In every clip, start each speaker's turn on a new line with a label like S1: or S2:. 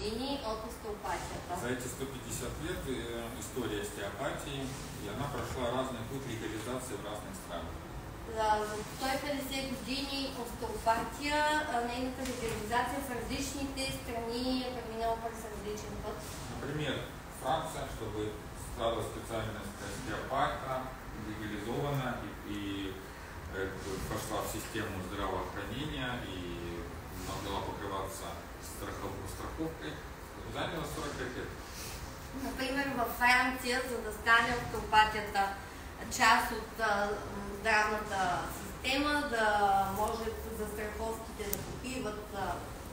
S1: години от остеопатията.
S2: За эти 150 лет история остеопатии, и она прошла разный путь легализации в разных странах.
S1: За 150 години остеопатия, нейната легализация в различните страни е преминала през различен път.
S2: Например, Франция, чтобы стала специальность остеопата, легализована и пошла в систему здравоохранения и могла покрываться страховкой, заняло 45 лет.
S1: Например, във Франция, за да стане остеопатията част от здравната система, да може застраховките да покриват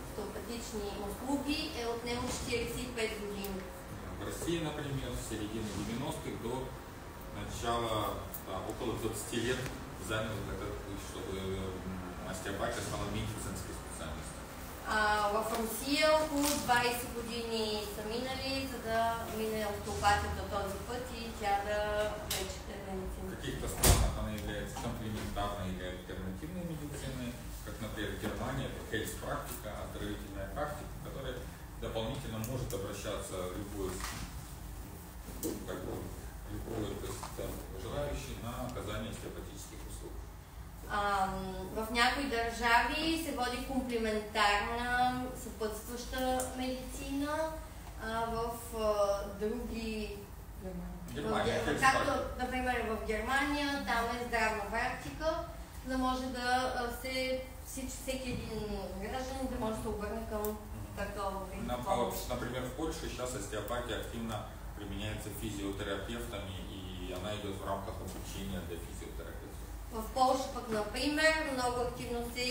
S1: остеопатични услуги, е отнело 45 години.
S2: В России, например, с середины 90-х до начала, около 20 лет заняло, чтобы остеопатия стала медицинской специальностью.
S1: В Русия около 20 години са минали, за да мине остеопатията този път и тя да вече е медицина.
S2: В каких-то странах она является комплементарной или альтернативной медициной, как, например, в Германии это хельс-практика, оздоровительная практика, которая дополнительно может обращаться любой желающий на оказание остеопатических услуг.
S1: В някои държави се води комплементарна съпътстваща медицина, в други, както например в Германия, там е здравна практика, за да може да всеки един гражданин да може да се обърне към такова помощ.
S2: Например, в Польше сейчас остеопатия активно применяется физиотерапевтами, и она идет в рамках обучения для физиотерапевтов.
S1: В Польша пък, например, много активно се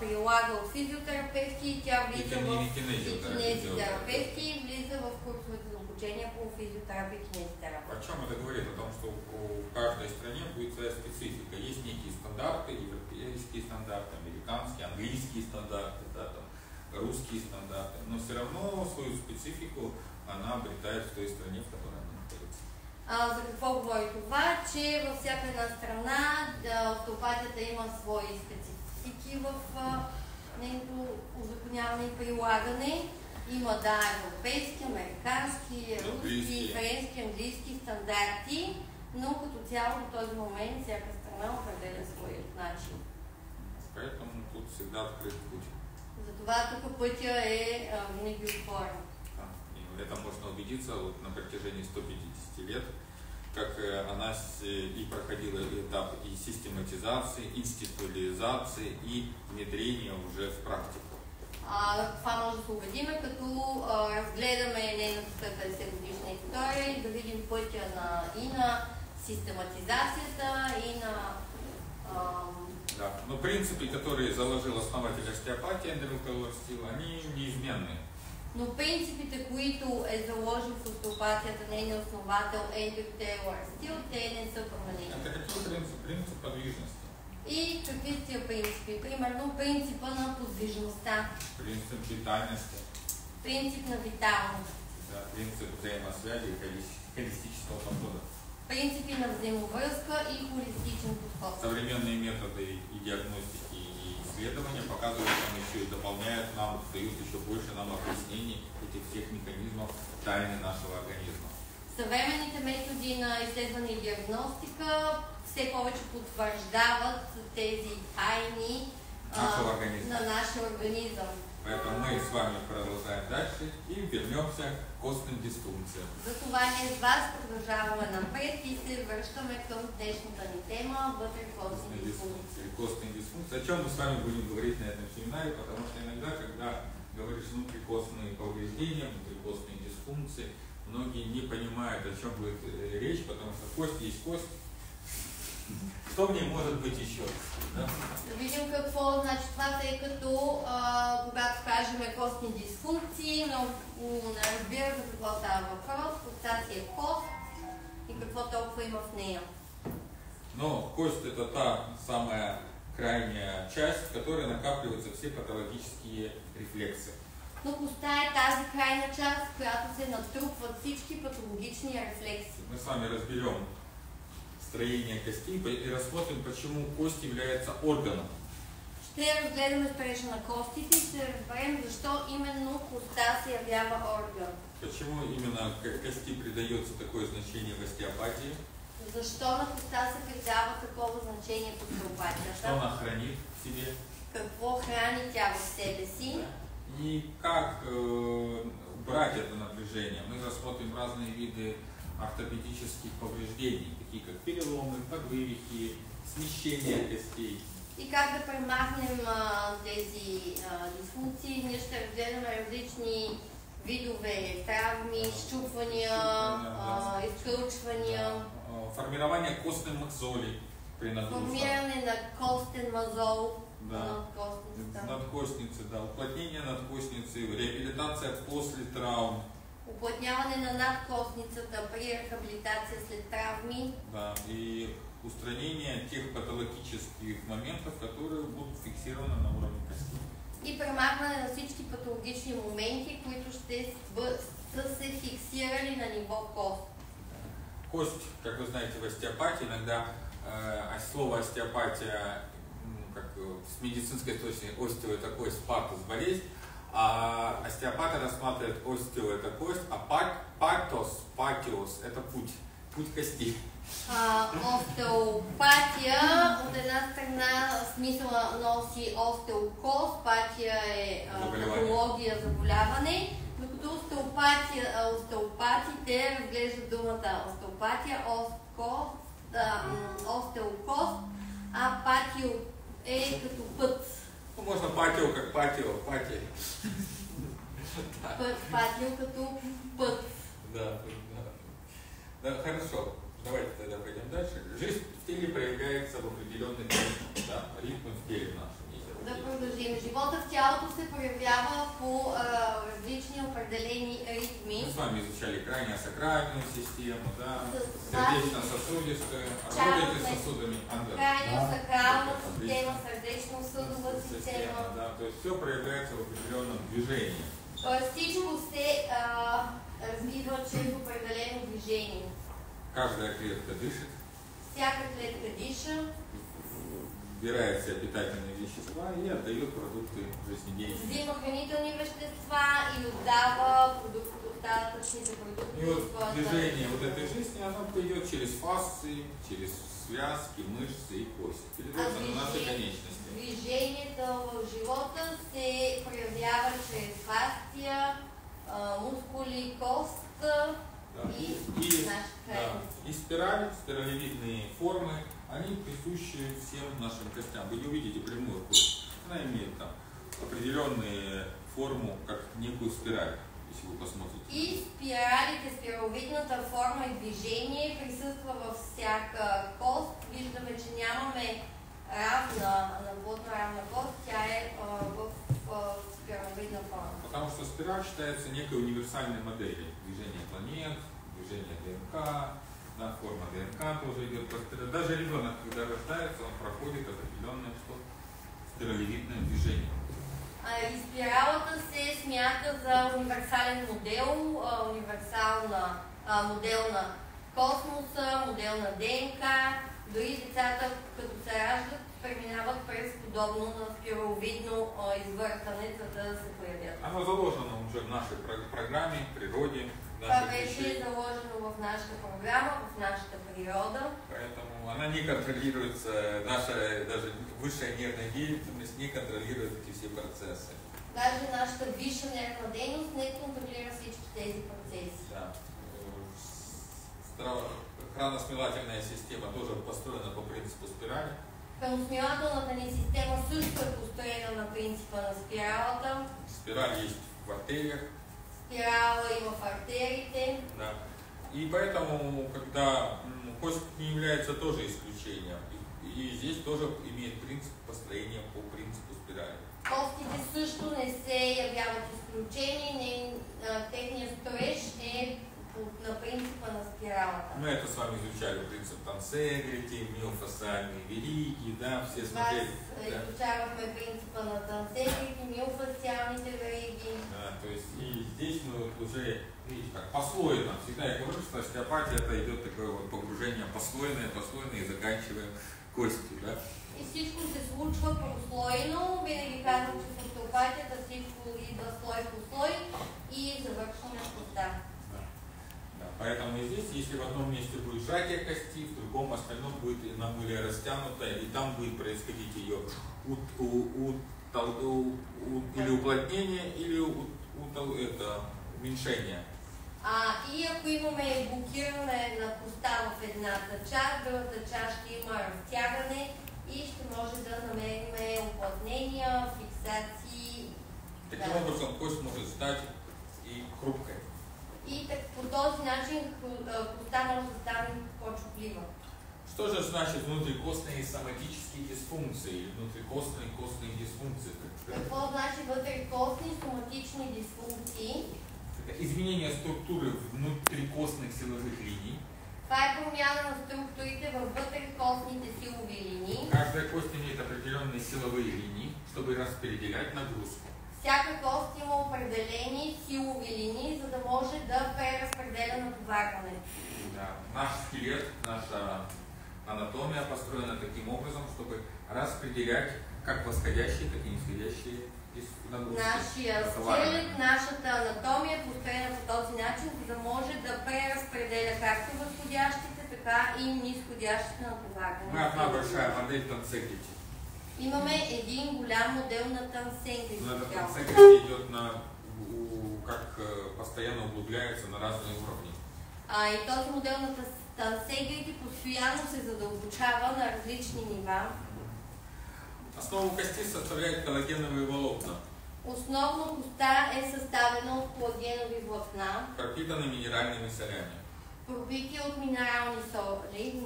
S1: прилага от физиотерапевти и тя влиза в кинезитерапевти и влиза в курсовете за обучение по физиотерапия и кинезитерапия.
S2: О чем это говорит? О том, что у каждой стране будет своя специфика. Есть некие стандарты, европейские стандарты, американские, английские стандарты, да, там, русские стандарты, но все равно свою специфику она обретает в той стране, в которой она находится.
S1: За какво говори това? Че във всяка една страна остеопатията има свои специфики в нейното узаконяване и прилагане. Има европейски, американски, руски, френски, английски стандарти, но като цяло до този момент всяка страна определя своят начин.
S2: Поэтому тут всегда открыт путь.
S1: Затова тук пътя е винаги отворен.
S2: Это можно убедиться вот на протяжении 150 лет, как она и проходила этап и систематизации, институализации и внедрения уже в практику.
S1: Това може да се убедим, като разгледаме нейната 150 годишна история и да видим пътя и на систематизацията, и на...
S2: Да, но принципы, которые заложил основатель остеопатии Эндрю Тейлор Стил, они неизменны.
S1: Но принципите, които е заложил в остеопатията нейния основател Ендрю Тейлор Стил, те не са променени.
S2: Это какие принципы? Принцип подвижности.
S1: И какви са тия принципи? Примерно принципа на подвижността.
S2: Принцип витальности.
S1: Принцип на виталност.
S2: Да, принцип взаимосвязи и холистического подхода.
S1: Принципи на взаимовръзка и холистичен подход.
S2: Современные методы и диагностики и исследования показывают нам еще и дополняют нам, дают еще больше нам объяснений этих всех механизмов тайны нашего организма.
S1: Съвременните методи на изследване и диагностика все повече потвърждават тези тайни на нашия организъм.
S2: Поэтому мы с вами продолжаем дальше и вернемся к костным дисфункциям.
S1: Затова ние с вас продължаваме напред и се връщаме към днешната ни тема вътрекостни дисфункции.
S2: Костные дисфункции. О чем мы с вами будем говорить на этом семинаре, потому что иногда, когда говоришь внутрикостные повреждения, внутрикостные дисфункции, многие не понимают, о чем будет речь, потому что кость есть кость. Что в ней может быть еще? Да?
S1: Да видим какво значи това, тъй като когато кажем костни дисфункции, но не разбира за какво става въпрос, костта си е кост и какво толкова има в нея.
S2: Но кость это та самая крайняя часть, в которой накапливаются все патологические рефлексы.
S1: Но костта е тази крайна част, в която се натрупват всички патологични рефлекси.
S2: Мы с вами разберем строение костей и рассмотрим, почему кость является органом.
S1: Ще разгледаме строежа на костите и ще разберем защо именно коста се явява орган.
S2: Почему именно кости придается такое значение в остеопатии?
S1: Защо на коста се придава такова значение в остеопатията?
S2: Что она хранит в себе?
S1: Какво храни тя в себе си?
S2: И как убрать это напряжение? Мы рассмотрим разные виды ортопедических повреждений, такие как переломы, подвывихи, смещение костей.
S1: И как да премахнем тези дисфункции? Ние ще разгледаме различни видове травми, счупвания, изкручвания.
S2: Формирование костной мозоли при нагрузках.
S1: Формиране на костен мозол.
S2: Да. Надкостницы, да. Уплотнение надкостницы, реабилитация после травм.
S1: Уплътняване на надкостницата при рехабилитация след травми.
S2: Да, и устранение тех патологических моментов, которые будут фиксированы на уровне кости.
S1: И премахване на всички патологични моменти, които ще са се фиксирали на ниво кост.
S2: Кость, как вы знаете, в остеопатии иногда слово остеопатия, как с медицинской точки, остео это кость, патос болезнь, а остеопаты рассматривают остео это кость, а патиос это путь кости.
S1: Остеопатия от една страна смисъла носи остеокост, патия е патология, заболяване, докато остеопатите разглеждат думата остеопатия, остеокост, а патио е като път.
S2: Можно патио как патио, патия.
S1: Патио като път.
S2: Да, хорошо. Давайте тогда пойдем дальше. Жизнь в теле проявляется в определенных ритмах в теле нашем.
S1: Да продължим. Живота в тялото се проявява по различни определени ритми.
S2: Мы с вами изучали крайнео-сакральную систему, да, сердечно-сосудистую, работаете с сосудами,
S1: крайнео-сакрална система, сърдечно-съдова система.
S2: Да, то есть все проявляется в определенном движении.
S1: Всичко се развива чрез определено движение.
S2: Каждая клетка дышит.
S1: Всяка клетка диша.
S2: Вбирает в себя питательные вещества и отдает продукты жизнедеятельности.
S1: Взима хранителни вещества и отдава достатъчните продукти.
S2: И вот движение вот этой жизни, оно пойдет через фасции, через связки, мышцы и кости. Передается на наши конечности.
S1: Движението в живота се проявява чрез фасция, мускули, кост.
S2: И спиралевидные формы, они присущи всем нашим костям. Вы не увидите прямую кость. Она имеет там определенную форму, как некую спираль, если вы посмотрите.
S1: И спиралите, спираловидната форма и движение присъства във всяка кост. Виждаме, че нямаме плътно равна кост, тя е в спираловидна форма.
S2: Потому что спираль считается некой универсальной моделью движения планет, движения ДНК, да, форма ДНК тоже идет по спирали. Даже ребенок, когда рождается, он проходит определенное спиралевидное движение.
S1: И спиралата се смята за универсален модел, модел на космоса, модел на ДНК. Дори децата, като се раждат, преминават през подобно на спираловидно извъртане, за да се появят.
S2: Оно заложено уже в нашей программе, природе.
S1: Това беше заложено в нашата програма, в нашата природа.
S2: Поэтому она не контролируется, наша даже высшая нервная деятельность не контролирует эти все процессы.
S1: Даже нашата висша нервна дейност не контролира всички тези процеси.
S2: Да. Храносмилательная система тоже построена по принципу спирали.
S1: Храносмилателната ни система също е построена на принципа на спиралата.
S2: Спираль есть в артериях.
S1: Спирала има в артериите.
S2: Да. И поэтому, когда кость не является тоже исключением, и здесь тоже имеет принцип построения по принципу спирали.
S1: Костите също не се явяват изключение, техният строеж е на принципа на спиралата.
S2: Мы это с вами изучали, принцип Тансегрити, миофасциальные вериги, да, все смотрели.
S1: Изучавахме принципа на Тансегрити, миофасциалните вериги.
S2: Да, то есть и здесь мы вот уже, видите, как послойно, всегда я говорю, что остеопатия это идет такое вот погружение послойное, и заканчиваем кости, да?
S1: И всичко се случва прослойно. Винаги казвам, че в остеопатията всичко идва слой по слой и завършваме с коста.
S2: Да, поэтому и здесь, если в одном месте будет сжатие кости, в другом остальном будет на более растянутая, и там будет происходить ее или уплотнение, или уменьшение.
S1: И ако имаме блокиране на коста в едната част, другата част ще има разтягане и ще може да намерим уплътнения, фиксации.
S2: Таким образом кость может стать и хрупкой.
S1: И так, по този начин коста може да стане по-чуплива.
S2: Что же значит внутрикостные соматические дисфункции или внутрикостные костные дисфункции?
S1: Какво значи вътрекостни соматични дисфункции?
S2: Изменение структуры внутрикостных силовых линий.
S1: Това е промяна на структурите във вътрекостните силови линии.
S2: Каждая кость имеет определенные силовые линии, чтобы распределять нагрузку.
S1: Всяка кост има определени силови линии, за да може да преразпределя натоварване.
S2: Да. Наш скелет, наша анатомия построена таким образом, чтобы распределять как восходящие, так и нисходящие нагрузки.
S1: Нашия скелет, нашата анатомия е построена по този начин, за да може да преразпределя както възходящите, така и нисходящите натоварване.
S2: Мы одна большая модель Тансегрити.
S1: Имаме един голям модел на Тансегрити.
S2: Но этот Тансегрити идет как постоянно углубляется на разные уровни.
S1: И този модел на Тансегрити постоянно се задълбочава на различни нива.
S2: Основу кости составляют коллагеновые волокна.
S1: Основно коста е съставена от колагенови влакна,
S2: пропитаны минеральными солями.
S1: Пропити от минерални соли.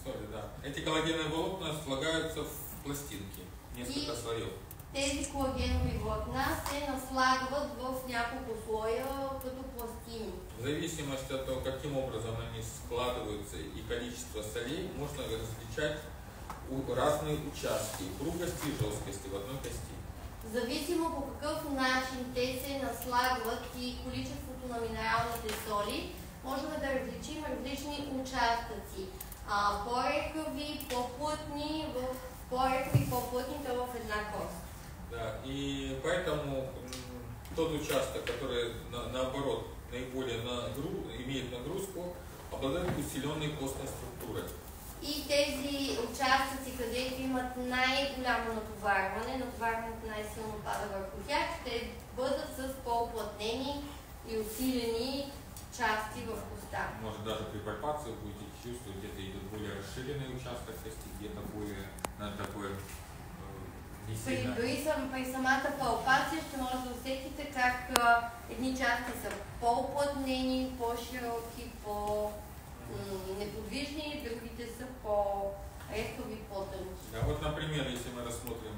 S2: Соли, да. Эти коллагеновые волокна слагаются в пластинки, несколько слоев.
S1: Тези колагенови влакна се наслагват в няколко слоя като пластини.
S2: В зависимости от того, каким образом они складываются и количество солей, можно различать разные участки упругости и жесткости в одной кости.
S1: Зависимо по какъв начин те се наслагват и количеството на минералните соли, можем да различим различни участъци. По-рехави, по-плътни, по-плътните в една кост.
S2: Да, и поэтому тот участок, который наоборот наиболее имеет нагрузку, обладает усиленной костной структурой.
S1: И тези участъци, където имат най-голямо натоварване, натоварването най-силно пада върху тях, ще бъдат с по-уплътнени и усилени части в коста.
S2: Может даже при пальпации будете чувствовать, где-то идет более расширенный участок кости, где-то более такой
S1: При самата палпация ще може да усетите как едни части са по-уплътнени, по-широки, неподвижни, другите са по-рехави, по-тънки.
S2: Да, вот, например, если мы рассмотрим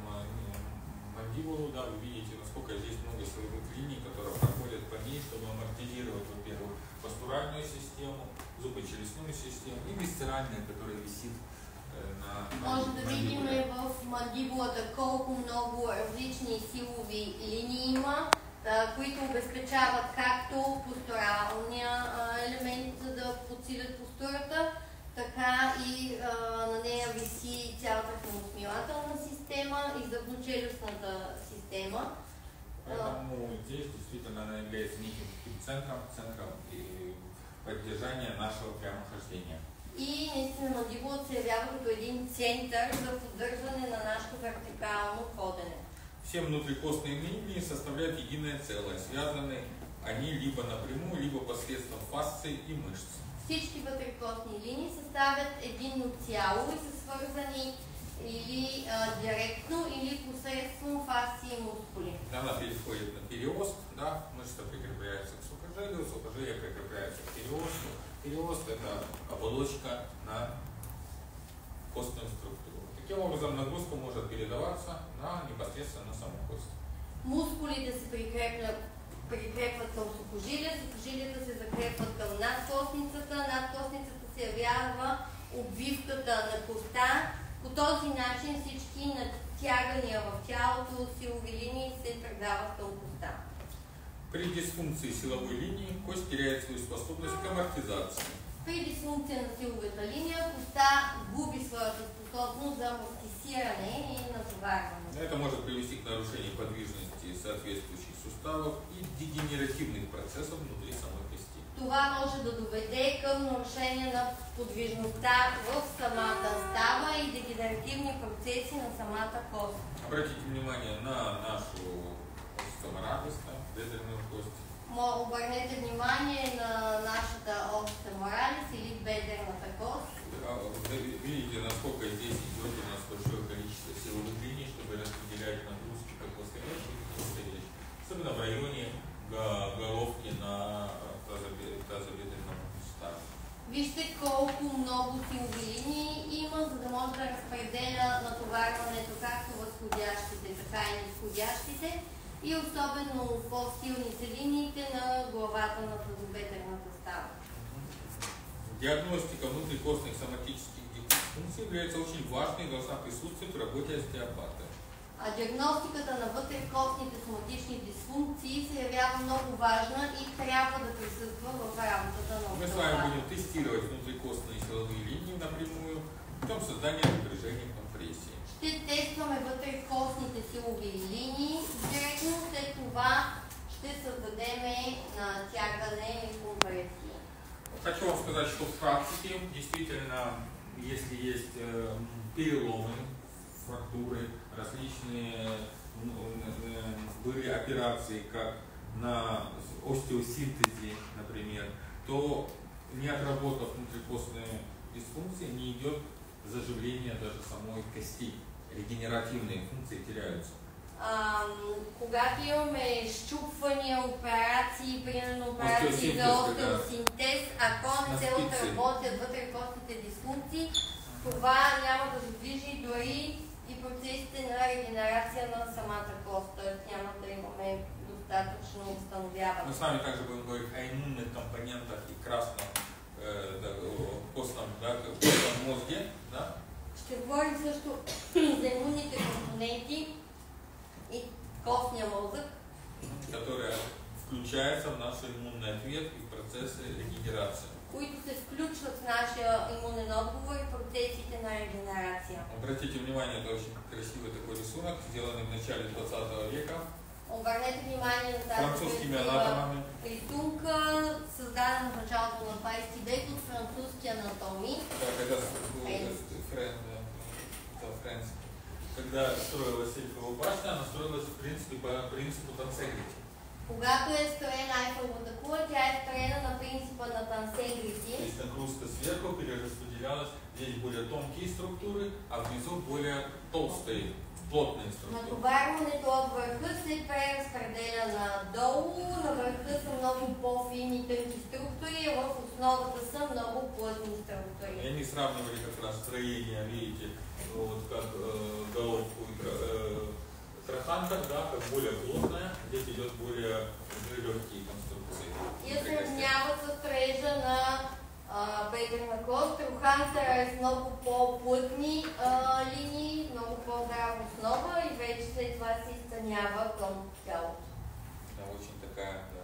S2: мандибулу, да, вы видите, насколько здесь много силовых линий, которые проходят по ней, чтобы амортизировать, во-первых, постуральную систему, зубочелюстную систему и висцеральную, которая висит на
S1: Може да видим в мандибулата колко много различни силови линии има, които обезпечават както постуралния елемент, за да подсилят постурата, така и на нея виси цялата храносмилателна система и зъбно-челюстната система.
S2: Поэтому здесь действительно она является неким центром поддержания нашего прямохождения.
S1: И наистина мандибулата се явява като един център за поддържане на нашето вертикално ходене.
S2: Все внутрикостные линии составляют единое целое, связаны они либо напрямую, либо посредством фасций и мышц.
S1: Всички вътрекостни линии съставят единно цяло и са свързани или директно, или посредством фасции и мускули.
S2: Она переходит на периост, да, мышца прикрепляется к сухожилию, сухожилие прикрепляется к периосту. Периост – это оболочка на костную структуру. Таким образом, нагрузка может передаваться непосредственно на саму кость.
S1: Мускулите се прикрепват към сухожилия, сухожилията се закрепват към надкостницата, надкостницата се явява обвивката на коста. По този начин всички натягания в тялото, силови линии се предават към коста.
S2: При дисфункции силовой линии кость теряет свою способность к амортизации.
S1: При дисфункция на силовата линия костта губи своята способност за амортисиране и натоварване.
S2: Это может привести к нарушению подвижности соответствующих суставов и дегенеративных процессов внутри самой кости.
S1: Това може да доведе към нарушение на подвижността в самата става и дегенеративни процеси на самата кост.
S2: Обратите внимание на нашу остеоморалиста, бедренную кость.
S1: Обърнете внимание на нашата остеоморалис или бедрената кост.
S2: Видите, насколько здесь идет у нас большое количество силовых линий, чтобы распределять нагрузки как восходящие, так и восходящие. Особенно в районе головки на тазобедренном суставе.
S1: Вижте колко много силови линии има, за да може да разпределя натоварването както възходящите, така и нисходящите. И особено по-силните линиите на главата на тазобедренната става.
S2: Диагностика внутрикостных соматических дисфункций является очень важной и должна присутствовать в работе остеопата.
S1: Диагностиката на вътрекостните соматични дисфункции се явява много важна и трябва да присъства в работата на остеопата.
S2: Мы с вами будем тестировать внутрикостные силовые линии напрямую, путем создания напряжения и компрессии.
S1: Ще тестваме вътрекостните силови линии, директно след това ще създадем натягане и компресия.
S2: Хочу вам сказать, что в практике действительно, если есть переломы, фрактуры, различные были операции, как на остеосинтезе, например, то не отработав внутрикостные дисфункции, не идет заживление даже самой кости. Регенеративные функции теряются.
S1: Когато имаме щупвания, операции, примерно операции за остеосинтез, ако не се отработят вътрекостните дисфункции, това няма да задвижи дори и процесите на регенерация на самата кост, т.е. няма да имаме достатъчно възстановяване.
S2: Мы с вами также будем говорить о иммунных компонентах и красном костном мозге. Да?
S1: Ще говорим също за имунните компоненти и костния мозък,
S2: которые включаются в наш иммунный ответ и в процессы регенерации.
S1: които се включват в нашия имунен отговор и процесите на регенерация.
S2: Обратите внимание, это очень красивый такой рисунок, сделанный в начале 20 века.
S1: Обърнете внимание на тази
S2: французскими анатомами.
S1: Рисунка, създадена в началото на 20 век от французски анатоми.
S2: Когда строилась Эйфелева башня, она строилась в принципе по принципу Тансегрити.
S1: Когато е строена Айфеловата кула, тя е строена на принципа на Тансегрити.
S2: То есть нагрузка сверху перераспределялась, здесь более тонкие структуры, а внизу более толстые, плотные структуры.
S1: Натоварването от върха се преразпределя надолу, на върха са много по-фини тънки структури, а в основата са много плътни структури.
S2: И они сравнивали как раз строение, видите, вот как головку траханка, да, как более плотная, здесь идет более легкие конструкции.
S1: И сравняват със строежа на бедрена кост. Трохантера е с много по-плътни линии, много по-здрава основа и вече след това се изтънява към тялото.
S2: Да, очень такая, да.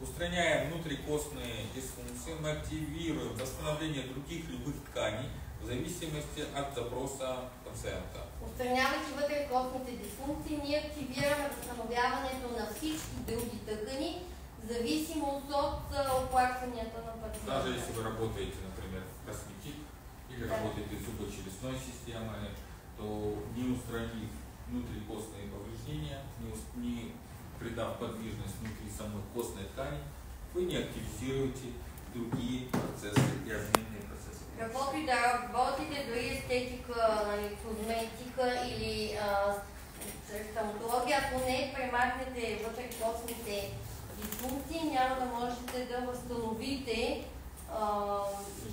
S2: Устраняя внутрикостные дисфункции, мы активируем восстановление других любых тканей в зависимости от запроса пациента.
S1: Устранявайки вътрекостните дисфункции, ние активираме възстановяването на всички други тъкани, в зависимост от оплакванията на пациента.
S2: Даже если вы работаете, например, в косметик или работаете с зубочелюстной системой, то не устранив внутрикостные повреждения, не придав подвижность внутри самой костной ткани, вы не активизируете другие процессы и обменные процессы.
S1: Каквото и да работите, дори естетика, козметика или стоматология, ако не премахнете вътрекостните дисфункции, няма да можете да възстановите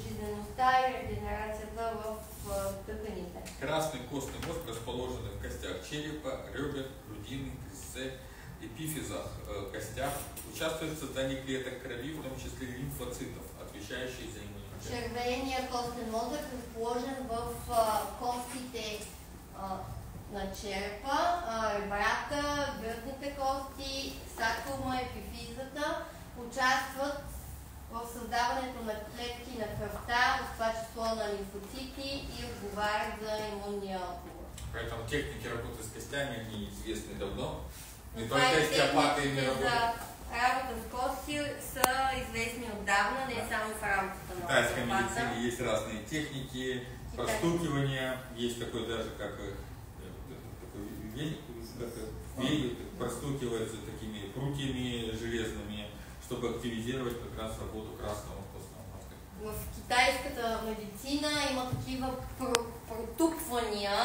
S1: жизнеността и регенерацията в тъканите.
S2: Красный костный мозг расположен в костях черепа, ребер, грудины, крестце, эпифизах, костях. Участвует в создании клеток крови, в том числе лимфоцитов, отвечающих за иммунитет.
S1: Червения костен мозък е разположен в костите на черепа, ребрата, гръдните кости, сакума, епифизата. Участват в създаването на клетки на кръвта, в това число на лимфоцити и отговарят за имунния отговор.
S2: Поэтому техники работы с костями, они известны давно. Не только остеопаты ими работают.
S1: Работа с кости са известни отдавна, не само в работата на
S2: остеопата. В китайской медицине есть разные техники, простукивания, есть такой даже, как веник, простукивается такими прутьями железными, чтобы активизировать как раз работу красного костного мозга.
S1: В китайската медицина има такива протупвания,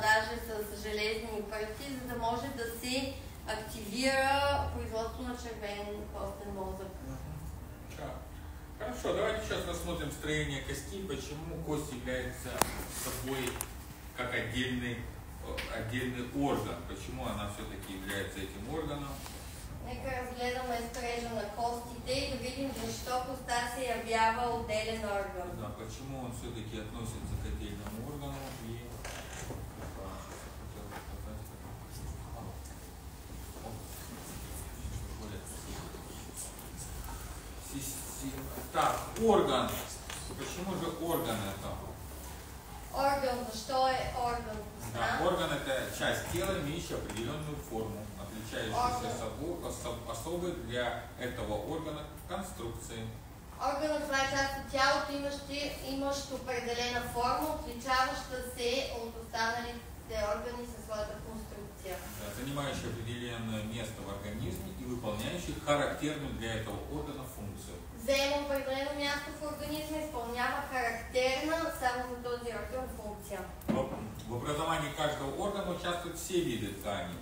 S1: даже с железни пръти, за да може да се активира производство на червен костен мозък.
S2: Хорошо, давайте сейчас рассмотрим строение кости, почему кость является собой как отдельный орган, почему она все-таки является этим органом.
S1: Нека разгледаме строежа на костите и да видим защо костта се явява отделен орган.
S2: Да, почему он все-таки относится к отдельному органу и так, орган. Почему же орган это?
S1: Орган, защо е орган?
S2: Да, орган это часть тела, имеющая определенную форму, отличающуюся особой для этого органа конструкции.
S1: Органът това е част от тялото, имащ определена форма, отличаваща се от останалите органи със своята конструкция.
S2: Да, занимающая определенное место в организме и выполняющий характерную для этого органа функцию.
S1: Заема определено място в организма, изпълнява характерна само за този орган функция.
S2: В образовании каждого органа участвуют все виды тканей.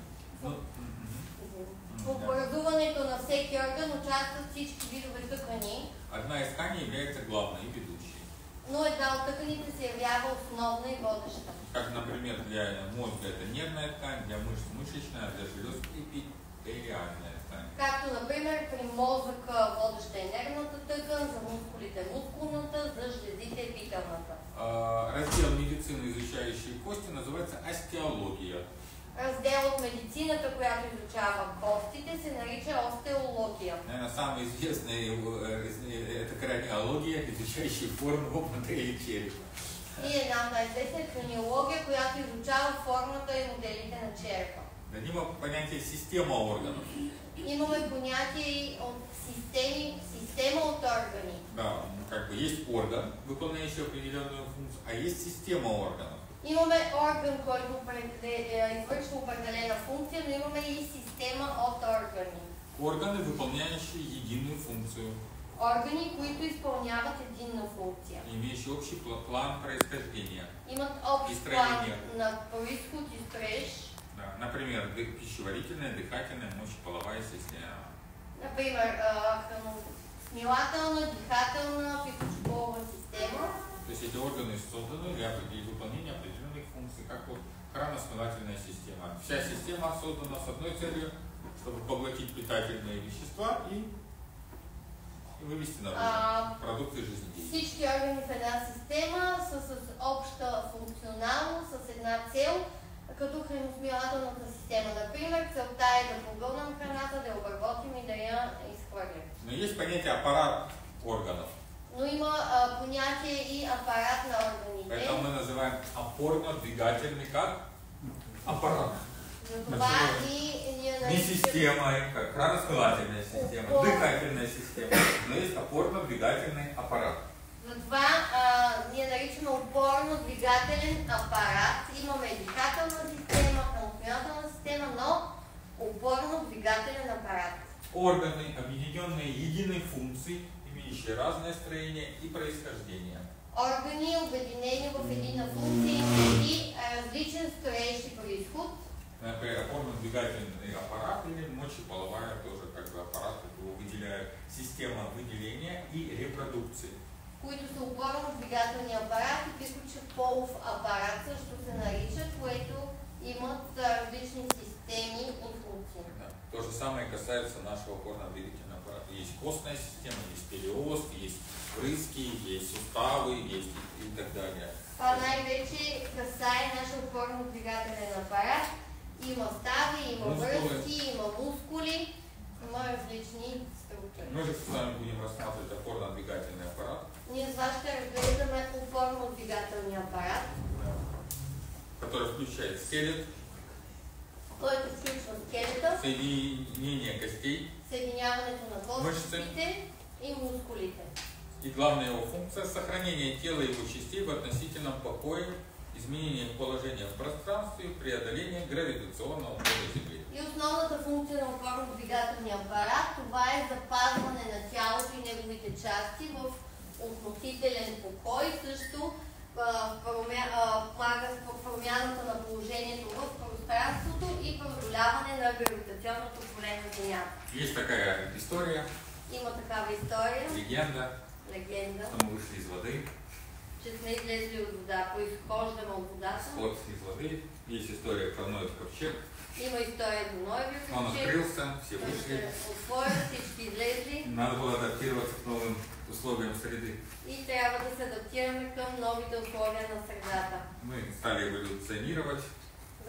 S1: В образуването на всеки орган участват всички видове тъкани.
S2: Одна из тканей является главной и ведущей.
S1: Но една от тъканите се явява основна и водеща.
S2: Как, например, для мозга это нервная ткань, для мышц мышечная, для желез эпителиальная ткань.
S1: Както, например, при мозъка водеща е нервната тъкан, за мускулите мускулната, за жлезите епителната.
S2: Раздел медицины, изучающий кости, называется остеология.
S1: Раздел от медицината, която изучава костите, се нарича остеология.
S2: Наверное, самая известная это краниология, изучающая форму модели черепа.
S1: И една от най-известна краниология, която изучава формата и моделите на черепа.
S2: Да, има понятие система органов.
S1: Имаме понятие от система от органи.
S2: Да, как бы есть орган, выполняющий определенную функцию, а есть система органов.
S1: Имаме орган, който извършва определена функция, но имаме и система от органи.
S2: Органы, выполняющие единую функцию.
S1: Органи, които изпълняват единна функция.
S2: Имеющие общий план происхождения.
S1: Имат общ план на происход и строеж.
S2: Да, например, пищеварительная, дыхательная, мочеполовая система.
S1: Например, храносмилателна, дыхательна, пищеполова система.
S2: То есть эти органы созданы для выполнения определенных функций, как вот храносмилательная система. Вся система создана с одной целью, чтобы поглотить питательные вещества и вывести на продукты жизнедеятельности.
S1: Всички органи в една система са с обща функционалност, с една цел, като храносмилателната система. Например, целта е да погълнем храната, да я обработим и да я изхвърлим.
S2: Но есть понятие аппарат органов.
S1: Но има понятие и аппарат на органите.
S2: Поэтому мы называем опорно-двигательный как? Аппарат. Не система, как храносмилательная система, дыхательная система, но есть опорно-двигательный аппарат.
S1: Затова ние наричаме опорно-двигателен апарат. Имаме дихателна система, храносмилателна система, но опорно-двигателен апарат.
S2: Органы, объединенные единой функцией, имеющие разное строение и происхождение.
S1: Органи, обединени в единна функция и различен строеж и происход.
S2: Например, опорно-двигательный аппарат или мочеполовая тоже как бы аппарат, его выделяют система выделения и репродукции.
S1: Които са опорно-двигателни апарати, полов апарат също се наричат, които имат различни системи и функции.
S2: Да. То же самое касается нашего опорно-двигательного аппарата. Есть костная система, есть периост, есть връзки, есть суставы, есть и так далее.
S1: Това най-вече касае нашия опорно-двигателен апарат. Има стави, има връзки, има мускули. различни структури.
S2: Мы же с вами будем рассматривать опорно-двигательный аппарат.
S1: Ние с вас ще разглеждаме опорно-двигателния апарат,
S2: который включает скелет,
S1: който включва скелета,
S2: соединение костей,
S1: съединяването на костите и мускулите.
S2: И главная его функция – сохранение тела и его частей в относительном покое, изменение положения в пространстве, преодоление гравитационного поля Земли.
S1: И основната функция на опорно-двигателния апарат, това е запазване на тялото и неговите части в относителен покой, също промяната на положението в пространството и преодоляване на гравитационното поле на Земята.
S2: Есть такая история.
S1: Има такава история.
S2: Легенда. Что мы вышли из воды.
S1: Че сме излезли от вода, произхождаме от водата.
S2: Сход из воды. Есть история про Ноев ковчег.
S1: Има история за Ноевия ковчег.
S2: Он открылся, все вышли.
S1: Отворил, всички излезли.
S2: Надо было адаптироваться к новым условиям среды.
S1: И трябва да се адаптираме към новите условия на средата.
S2: Мы стали эволюционировать.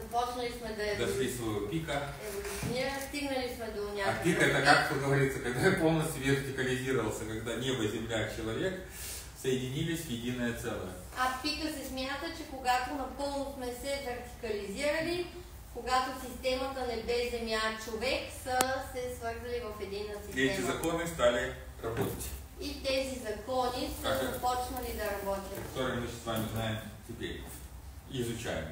S1: Започнали сме да
S2: дошли своего пика.
S1: Стигнали сме до някакъв.
S2: А пик это, как говорится, когда я полностью вертикализировался, когда небо, земля, человек соединились в единое целое.
S1: А пика се смята, че когато напълно сме се вертикализирали, когато системата небе, земя, човек са се свързали в единна система.
S2: И эти законы стали работать.
S1: И тези закони са започнали да работят.
S2: Которые мы с вами знаем теперь и изучаем.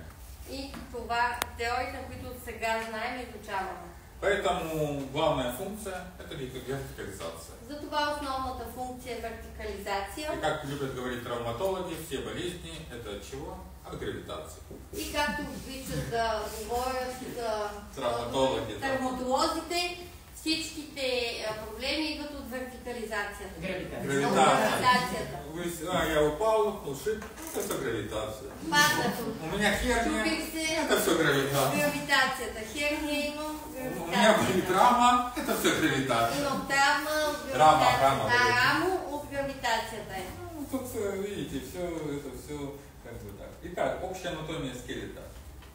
S1: И това теорията, които сега знаем и изучаваме.
S2: Поэтому главная функция – это вертикализация.
S1: Затова основната функция е вертикализация.
S2: И как любят говорить травматологи, все болезни – это от чего? От гравитации.
S1: И както обичат да говорят травматолозите, всичките проблеми идват от вертикализацията.
S2: Гравитацията. Я упал, ушиб, это гравитация. У меня херния, это все гравитация.
S1: Гравитацията. Херния имам, гравитация.
S2: У меня будет травма, это все гравитация.
S1: Имам травма от гравитацията. Рамо от гравитацията е.
S2: Тут, видите, все, это все как бы так. Итак, общая анатомия скелета.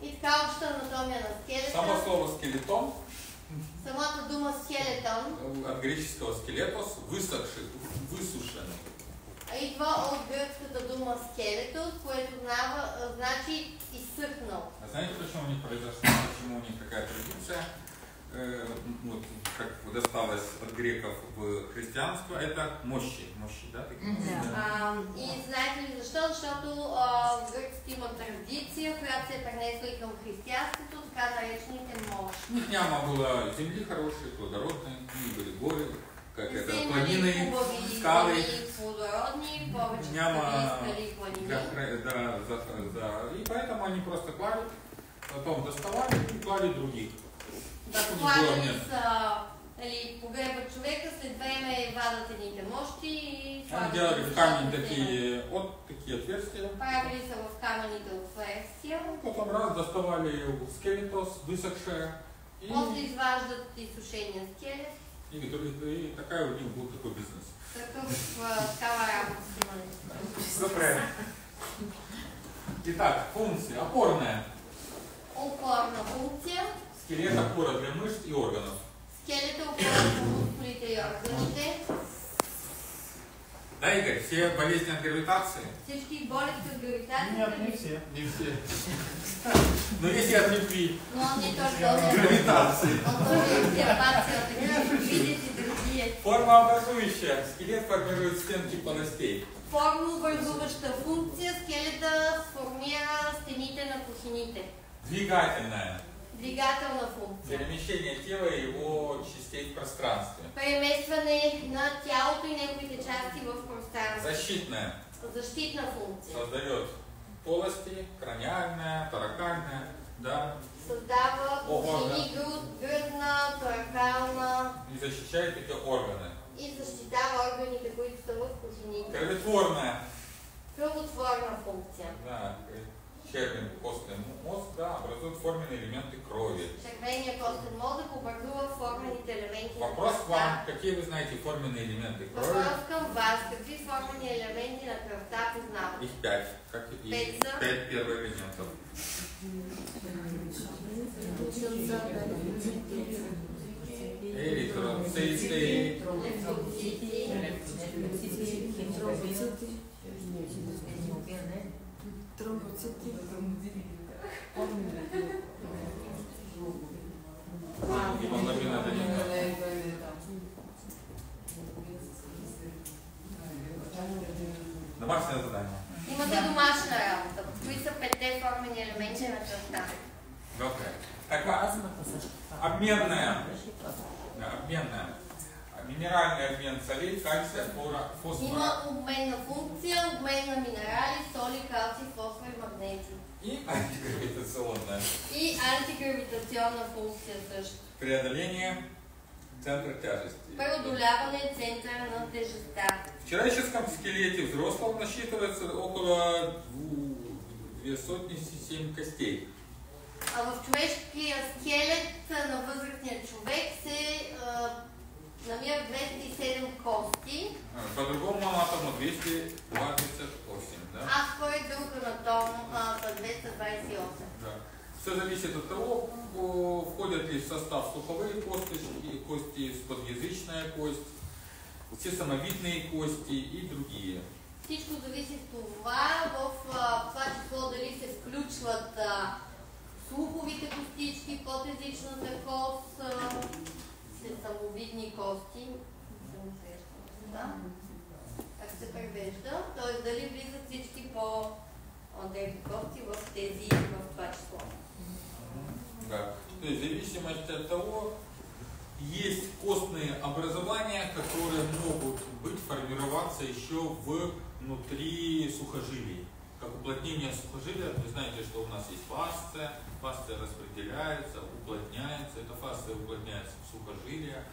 S1: И така обща анатомия на скелета.
S2: Само слово скелетон.
S1: Самата дума скелетон.
S2: От греческого скелетос, высушенный.
S1: Идва от гръцката дума скелетос, което значи изсъхнал.
S2: А знаете, почему у них произошло, почему у них такая традиция, вот, как досталось от греков в християнство, это мощи, да?
S1: И знаете ли защо? Защото гръците имат традиция, която се е пренесла и към християнството, така наречените мощи.
S2: У них няма было земли хорошей, плодородной, не были горы, как это, планины, скалы.
S1: Плодородни, повече скали, планини.
S2: Да, и поэтому они просто клали, потом доставали и клали других.
S1: Хванали са, погребат човека, след време вадат едните мощи и
S2: слагат. Делали в камень такие отверстия.
S1: Правили са в камените отверстия.
S2: Потом раз доставали скелетос, высохшая.
S1: После изваждат изсушения скелет.
S2: И такая у них был такой бизнес.
S1: Такава работа с имали.
S2: Добре. Итак, функция опорная.
S1: Опорна функция.
S2: Скелет опора для мышц и органов.
S1: Скелет опора для мускулите и органите.
S2: Да, Игорь, все болезни от гравитации?
S1: Всички болести от гравитации?
S3: Нет, не все.
S2: Не все. Но если от любви.
S1: Но не только от
S2: гравитации. Формообразующая. Скелет формирует стенки полостей.
S1: Формообразуваща функция. Скелета формира стените на кухините.
S2: Двигательная.
S1: Двигателна функция.
S2: Перемещение тела и его частей в пространстве.
S1: Преместване на тялото и неговите части в пространстве.
S2: Защитная.
S1: Защитна функция.
S2: Создает полости, краниальная, торакальная, да.
S1: Создава кухини, гръдна, торакална.
S2: И защищает эти органы.
S1: И защитава органите, които са в кухините.
S2: Кръвотворная.
S1: Кръвотворна функция.
S2: Да. Червен костен мозг, да, образуют форменные элементы крови.
S1: Червения костен мозък образува формените елементи на
S2: Вопрос
S1: кръвта.
S2: к вам, какие вы знаете форменные элементы крови?
S1: Въпрос към вас, какви формени елементи на кръвта познавате?
S2: Их 5. Как и 5 первоэлементов. еритроцити,
S3: тромбоцити.
S2: гемоглобин это не. Домашнее задание.
S1: Имате домашна работа. Кои са 5 формени елементи на кръвта?
S2: Добре. Така, обменная. Минеральный обмен солей, кальция, фосфора.
S1: Има обменна функция, обмен на минерали, соли, калци, фосфор и магнези.
S2: И антигравитационная.
S1: И антигравитационна функция също.
S2: Преодоление центра тяжести.
S1: Преодоляване центъра на тежестта.
S2: В человеческом скелете взрослого насчитывается около 207 костей.
S1: А в човешкия скелет на възрастния човек се намира 207 кости.
S2: По-другому анатому 228, да?
S1: А според друг анатом 228.
S2: Да. Все зависит от того, входят ли в состав слуховые кости, подъязычная кость, все самовидные кости и другие.
S1: Всичко зависи от това, в това число дали се включват слуховите костички, подязичната кост, самовидни кости. Как се превежда? Т.е. дали влизат всички по-дребни кости в това число.
S2: Да. То есть в зависимости от того, есть костные образования, которые могут формироваться еще внутри сухожилий. Как уплотнение сухожилия, вы знаете, что у нас есть фасция, фасция распределяется, уплотняется, эта фасция уплотняется в сухожилие.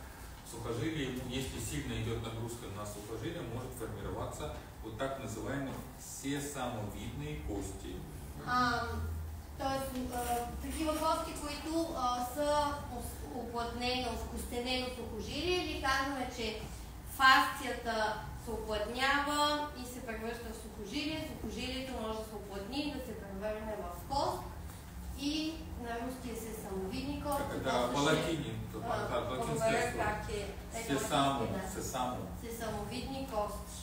S2: Сухожилие, если сильно идет нагрузка на сухожилие, может формироваться вот так называемые сесамовидные кости.
S1: Тоест, такива кости, които са уплътнено, вкостенено сухожилие, или казваме, че фасцията се уплътнява и се превръща в сухожилие. Сухожилието може да се уплътни и да се превърне в кост. И на руския се самовидни кости.
S2: Да, по-латини.
S1: Сесамовидни кости.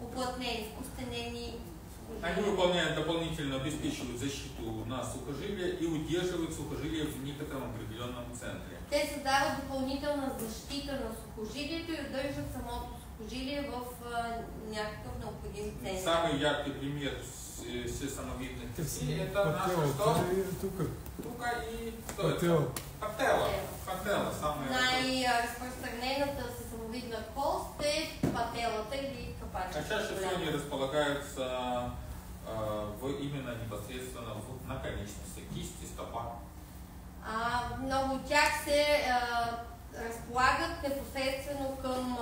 S1: Уплътнени, вкостенени.
S2: Они выполняют дополнительно, обеспечивают защиту на сухожилие и удерживают сухожилие в некотором определенном центре.
S1: Те създават допълнителна защита на сухожилието и удържат самото сухожилие в някакъв необходим център.
S2: Самый яркий пример сесамовидных костей это наша что? Тука и что это? Пателла.
S1: Най-разпространената сесамовидна кост е пателата или капачка.
S2: А чаще всего они располагаются именно непосредственно на конечности, кисти, стопа.
S1: Много от тях се разполагат непосредствено към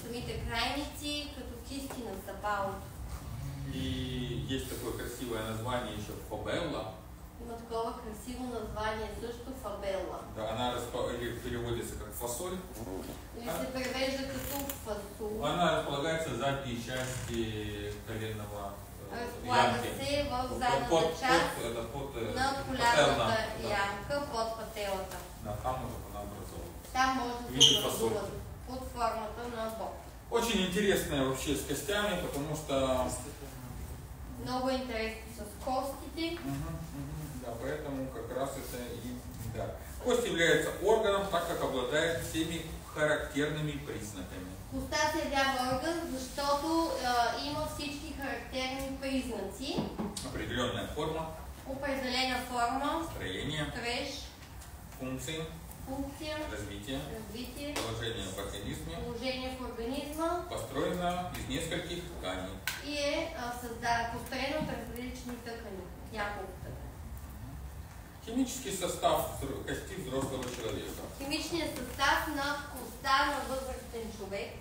S1: самите крайници, като кисти на стъпалото.
S2: И есть такое красивое название еще фабелла.
S1: Има такова красиво название също фабелла.
S2: Да, она переводится как фасоль.
S1: Или се превежда като фасул.
S2: Она располагается в задней части коленного
S1: разполага се в задната част на коленната ямка под пателата.
S2: Да, там може да образовать.
S1: Там може да се образува под формата на боб.
S2: Очень интересная вообще с костями, потому что...
S1: Много интересно с костите.
S2: Да, поэтому как раз это и... Да. Кость является органом, так как обладает всеми характерными признаками.
S1: Костта се явява орган, защото има всички характерни признаци.
S2: Определенная форма.
S1: Определена форма.
S2: Строение.
S1: Строеж.
S2: Функции.
S1: Функция.
S2: Развитие. Положение в организме.
S1: Положение в организма.
S2: Построено из нескольких тканей.
S1: И е построено от различни тъкани. Няколко тъкани.
S2: Химический состав кости взрослого человека.
S1: Химичният състав на коста на възрастен човек.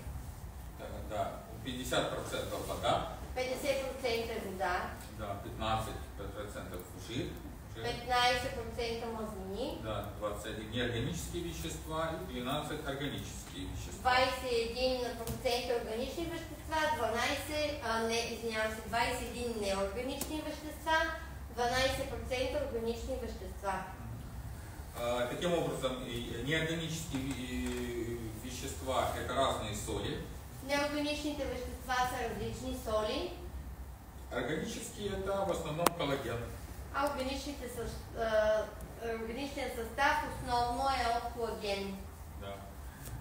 S2: Да, 50% вода.
S1: 50% вода.
S2: Да, 15% жир.
S1: 15% мазнини.
S2: Да, 21 неорганические вещества и 12 органические вещества.
S1: 21% органични вещества, 21 неорганични вещества, 12% органични вещества.
S2: Таким образом, неорганические вещества – это разные соли.
S1: Неорганичните вещества са различни соли.
S2: Органические – это в основном коллаген.
S1: А органичният състав основно е от колаген.
S2: Да.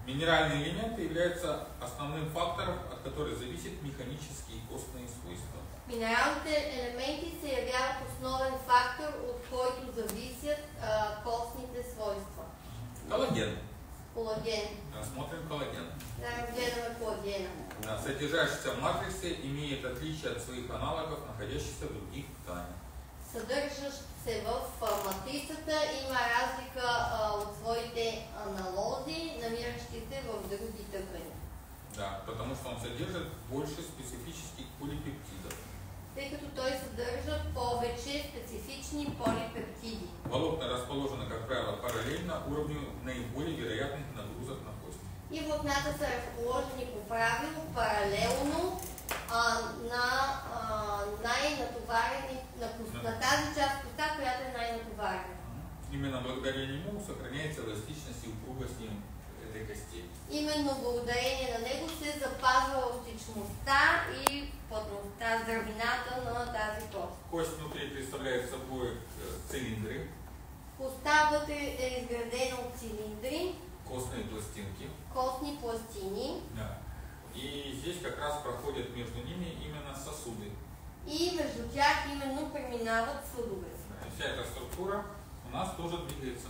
S2: Минеральные элементы являются основным фактором, от которого зависят механические и костные свойства.
S1: Минералните елементи се явяват основен фактор, от който зависят костните свойства.
S2: Коллаген.
S1: Колаген.
S2: Рассмотрим коллаген.
S1: Да, разгледаме колагена.
S2: Да, содержащийся в матрице имеет отличие от своих аналогов, находящихся в других тканях.
S1: Съдържащ се в матрицата има разлика от своите аналози, намиращи се в други тъкани.
S2: Да, потому что он содержит больше специфических полипептидов.
S1: Тъй като той съдържа повече специфични полипептиди.
S2: Волокна разположены, как правило, параллельно уровню наиболее вероятных нагрузок на кость.
S1: И влакната са разположени по правило паралелно на тази част коста, която е най-натоварена.
S2: Именно благодаря нему сохраняется эластичность и упругость этой кости.
S1: Именно благодарение на него се запазва еластичността и плътността, здравината на тази кост.
S2: Кость внутри представляет собой цилиндры.
S1: Коста вътре е изградена от цилиндри.
S2: Костные пластинки.
S1: Костни пластини.
S2: Да. И здесь как раз проходят между ними именно сосуды.
S1: И между тях именно преминават съдове.
S2: И вся эта структура у нас тоже двигается.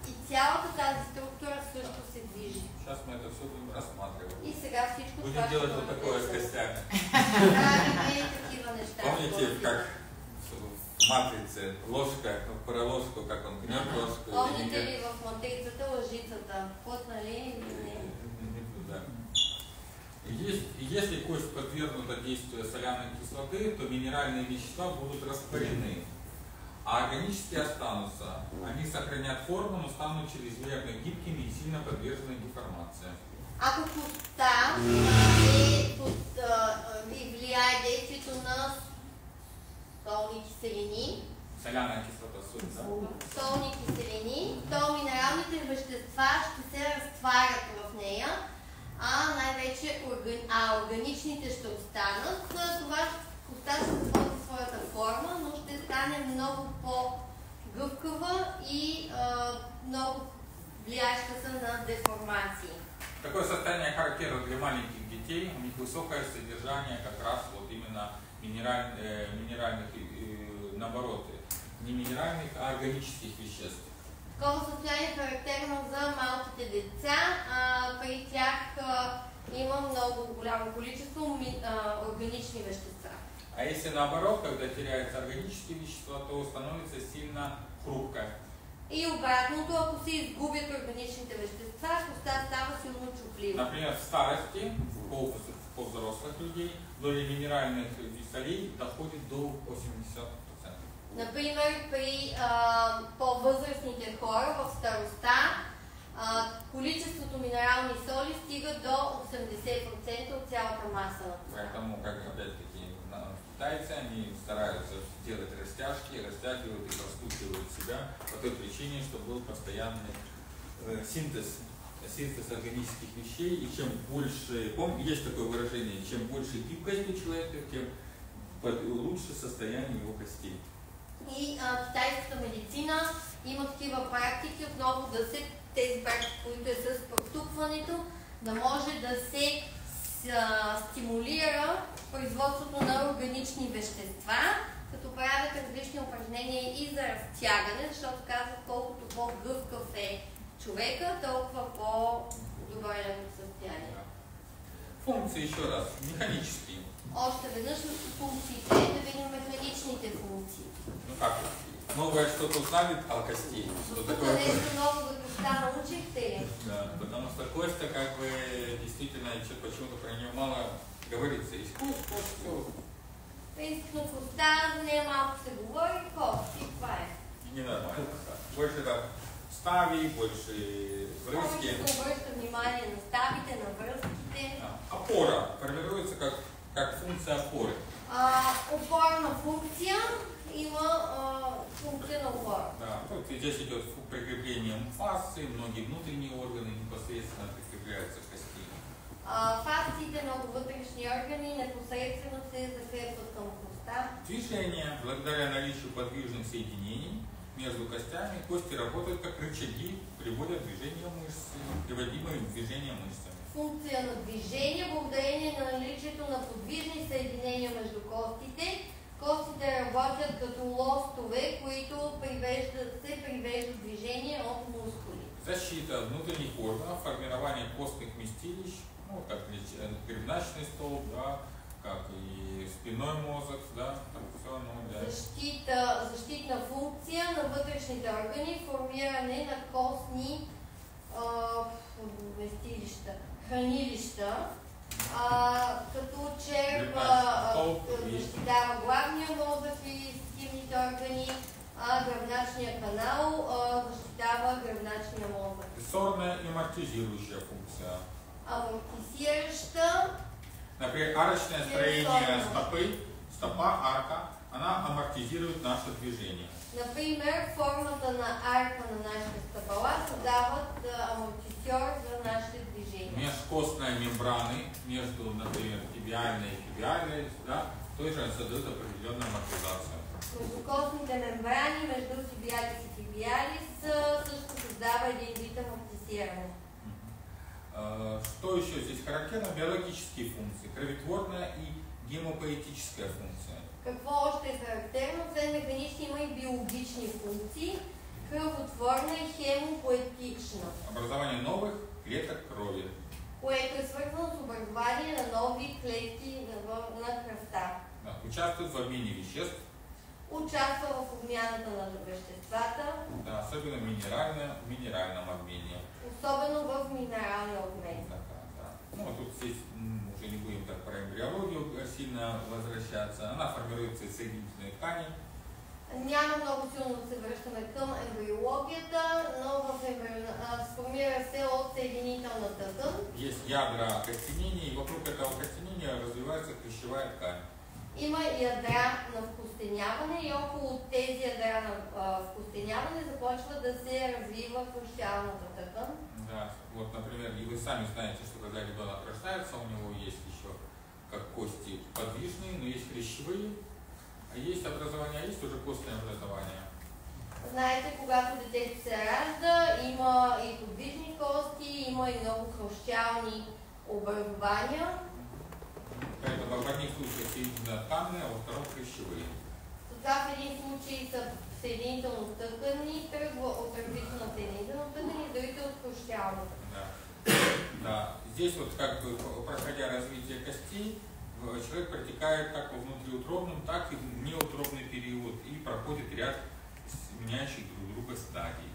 S1: И цялата тази структура също се движи.
S2: Сейчас мы это все будем рассматривать.
S1: И сега всичко
S2: будем делать вот такое с костями.
S1: такива неща.
S2: Помните, как в матрице ложка, про ложку, как он гнет ложку?
S1: Помните ли в матрицата лъжицата? Плътна ли или не?
S2: Да. Если кость подвергнута действию соляной кислоты, то минеральные вещества будут растворены, а органические останутся. Они сохранят форму, но станут чрезмерно гибкими и сильно подвержены деформации.
S1: Ако коста влияе действието на солни киселини,
S2: соляна кислота, соль, да?
S1: Солни киселини, то минералните вещества ще се разтварят в нея, а най-вече органичните ще останат. Това коста ще запази своята форма, но ще стане много по-гъвкава и много влияеща се на деформации.
S2: Такое состояние характерно для маленьких детей, у них высокое содержание как раз вот именно минеральных, наоборот, не минеральных, а органических веществ.
S1: Такова състояние е характерно за малките деца. При тях има много голямо количество органични вещества.
S2: А если наоборот, когда теряются органические вещества, то становится сильно хрупкая.
S1: И обратното, ако се изгубят органичните вещества, коста става силно чуплива.
S2: Например, в старости, по взрослых людей, доля минеральных солей доходит до 80%.
S1: Например, при по-възрастните хора в старостта, количеството минерални соли стига до 80% от цялата маса.
S2: Поэтому, как опять-таки китайцы, они стараются делать растяжки, растягивают и раскручивают себя по той причине, что был постоянный синтез органических вещей, и чем больше, есть такое выражение, чем больше гибкость у человека, тем лучше состояние его костей.
S1: И китайската медицина има такива практики, отново да се, тези практики, които е с протупването, да може да се стимулира производството на органични вещества, като правят различни упражнения и за разтягане, защото казват, колкото по-гъвкав е човека, толкова по-добро е състояние.
S2: Функции еще раз, механические.
S1: Още веднъж функциите, да видим механичните функции.
S2: Ну как, новое что-то узнали о кости?
S1: Тук нещо ново за коста научихте ли?
S2: Да, потому что кость, как бы, действительно, почему-то про нее мало говорится. И кость, все.
S1: Принципно коста не малко се говори, кост и това е.
S2: И ненормально. Больше там стави, больше връзки.
S1: Повече се обръща внимание на ставите, на връзките.
S2: Опора формируется как функция опоры.
S1: Опорна функция има функция на опора.
S2: Да, вот здесь идет прикрепление движением фасции, многие внутренние органы непосредственно прикрепляются к кости.
S1: Фасциите, много вътрешни органи непосредствено се закрепват към коста.
S2: Движение, благодаря наличию подвижных соединений между костями, кости работают как рычаги, приводят движение мышц, приводимые в движение мышцами.
S1: Функция на движение, благодарение на наличието на подвижни съединения между костите. Костите работят като лостове, които се привеждат в движение от мускули.
S2: Защита внутренних органов, формирование костных вместилищ, ну, как гребначный столб, да, как и спинной мозг, да, все, ну, да.
S1: Защитна функция на вътрешните органи, формиране на костни вместилища, хранилища, като череп защитава главния мозък и стимните органи, гръбначния канал защитава гръбначния мозък.
S2: Рессорная и амортизирующая функция.
S1: Амортизирующа.
S2: Например, арочное строение стопы, стопа, арка, она амортизирует наше движение.
S1: Например, формата на арка на нашите стъпала създават амортизер за нашите движения.
S2: Межкостные мембраны между, например, тибиальной и фибиальной, да, тоже создают определенную амортизацию.
S1: Междукостните мембрани между тибиалис и фибиалис също създава един вид амортизиране.
S2: Что еще здесь характерно? Биологические функции, кроветворная и гемопоэтическая функция.
S1: Какво още е характерно? Освен механични има и биологични функции, кръвотворна и хемопоетична.
S2: Образование новых клеток крови.
S1: Което е свързано с образование на нови клетки на кръвта.
S2: Да, участвует в обмене веществ.
S1: Участва в обмяната на веществата.
S2: Да, особенно в минеральном обмене.
S1: Особено в минералния обмен.
S2: Да. Ну, тут здесь уже не будем так про эмбриологию сильно возвращаться. Она формируется из соединительной ткани.
S1: Няма много силно да се връщаме към ембриологията, но сформира се от съединителна тъкан.
S2: Есть ядра окостенения, и вокруг этого окостенения развивается хрящевая ткань.
S1: Има ядра на вкостеняване и около тези ядра на вкостеняване започва да се развива хрящявната тъкан.
S2: Да, вот, например, и вы сами знаете, что когда ребенок рождается, у него есть еще как кости подвижные, но есть хрящевые, а есть образование, а есть уже костное образование.
S1: Знаете, когато детето се ражда, има и подвижни кости, има и много хрущялни образования.
S2: Поэтому в одних случаях соединительно-тканные, а во втором хрящевые.
S1: Това в един случай са съединително тъкани, тръгва от развитието на съединително тъкани, другите от хрущялната.
S2: Да. Здесь вот как бы, проходя развитие костей, человек протекает как во внутриутробном, так и в неутробный период и проходит ряд сменяющих друг друга стадий.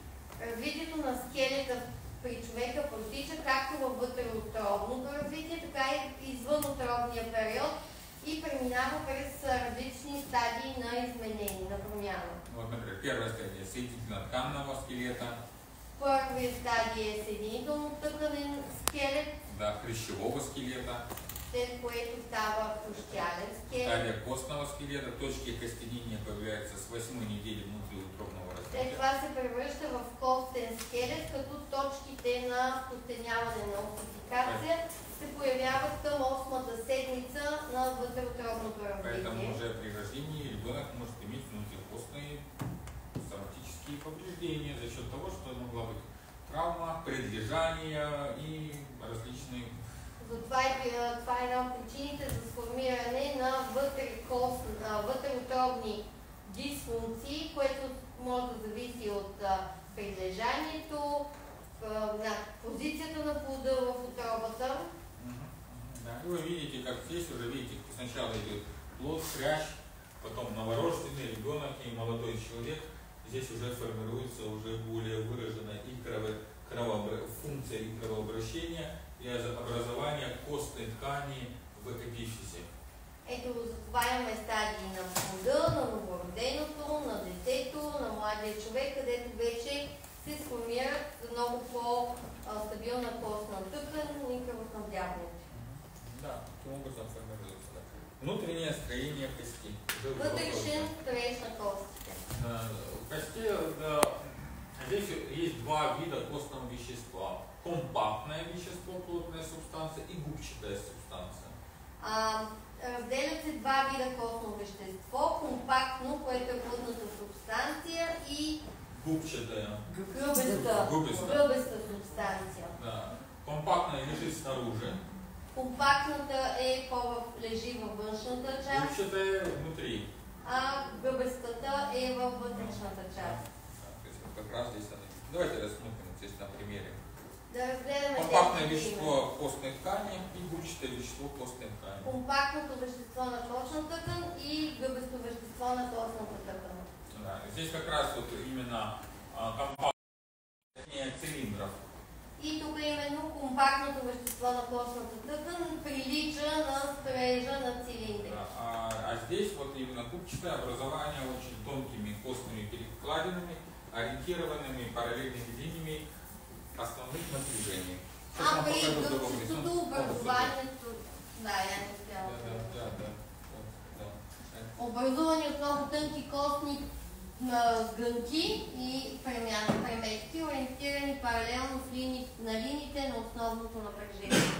S1: Развитието на скелета при човека протича както във вътреутробното развитие, така и извънутробния период и преминава през различни стадии на изменение, на промяна.
S2: Вот, например, первая стадия соединительно-тканного скелета.
S1: Първия стадия е съединително-тъканен скелет.
S2: Да, хрящевого скелета.
S1: След което става хрущялен скелет.
S2: Стадия костного скелета, точки окостенения появляются с 8-й недели внутриутробного развития.
S1: След това се превръща в костен скелет, като точките на вкостеняване на остификация се появяват към 8-та седмица на вътреутробното развитие.
S2: Поэтому уже при рождении ребенок может иметь внутрикостные соматические повреждения за счет того, что могла быть травма, предлежание и различные.
S1: Това е една от причините за сформиране на вътреутробни дисфункции, което може да зависи от прилежанието, на позицията на плода в утробата.
S2: Да, и вы видите, как здесь уже видите, сначала идет плод, хрящ, потом новорожденный ребенок и молодой человек. Здесь уже формируется уже более выраженная функция и кровообращения и образование костной ткани в эпифизе.
S1: Ето, това имаме стадии на плода, на новороденото, на детето, на младия човек, където вече се сформират много по-стабилна костна тъкан и кръвоснабдяването.
S2: Да, таким образом формируется. Внутреннее строение костей.
S1: Вътрешен строеж на костите.
S2: Кости, да, здесь есть два вида костного вещества. Компактное вещество, плотная субстанция, и губчатая субстанция.
S1: Разделят се два вида костно вещество. Компактно, което е плътната субстанция, и
S2: губчатая.
S1: Гъбеста субстанция.
S2: Да. Компактная лежит снаружи.
S1: Компактната лежи във външната част.
S2: Губчатая е внутри.
S1: А гъбестата е във вътрешната част.
S2: Как раз здесь давайте рассмотрим здесь на примере.
S1: Да,
S2: компактное вещество костной ткани и губчатое вещество костной ткани.
S1: Компактното вещество на костната тъкан и гъбесто вещество на костната тъкан.
S2: Да, здесь как раз вот именно компактное цилиндров.
S1: И тук именно компактното вещество на костната тъкан прилича на строежа на цилиндри.
S2: Да, а здесь вот именно губчатое образование очень тонкими костными перекладинами, ориентированными параллельными линиями основных напряжений.
S1: При гъбчетото образованието, образувани от много тънки костни гънки и преместки, ориентирани паралелно на линиите на основното напрежение.